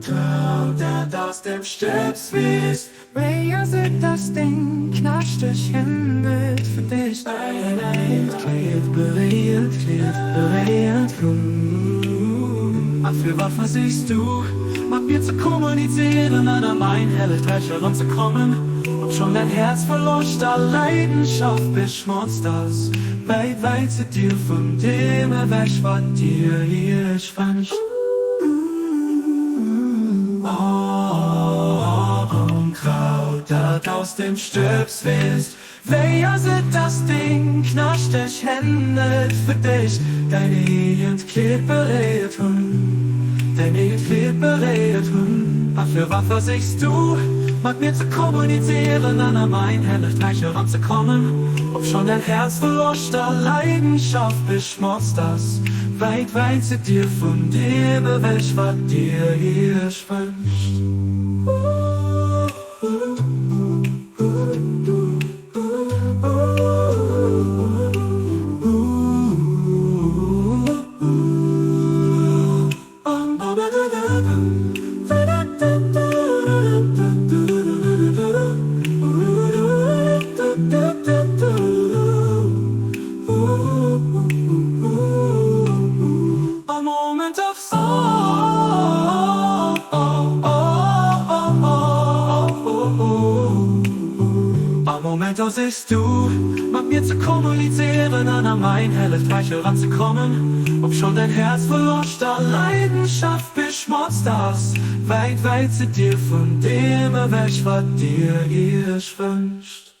Traum, der aus dem Stips fließt. Wer sieht das Ding, knatscht dich hin mit für dich. Klebt, berührt, für was versichst du? Mit mir zu kommunizieren, an mein helles Trecher zu kommen. Ob schon dein Herz verloster Leidenschaft beschmutzt das. Weit zu dir von dem weg, was dir hier ich fand. Kraut, das aus dem Stips willst. Wer sieht das Ding, knatscht dich Hände für dich. Deine Hand klebt bereit deine Hand klebt bereit für was versichst du? Mit mir zu kommunizieren, an mein helles Trecher ranzukommen. Ob schon dein Herz verloster Leidenschaft beschmutzt das. Weit zu dir von dem weg, was dir hier wünscht. Momento siehst du, mit mir zu kommunizieren, an mein helles Trecher ranzukommen. Ob schon dein Herz verloster Leidenschaft beschmutzt das. Weit zu dir von dem weg, was dir ihr wünscht.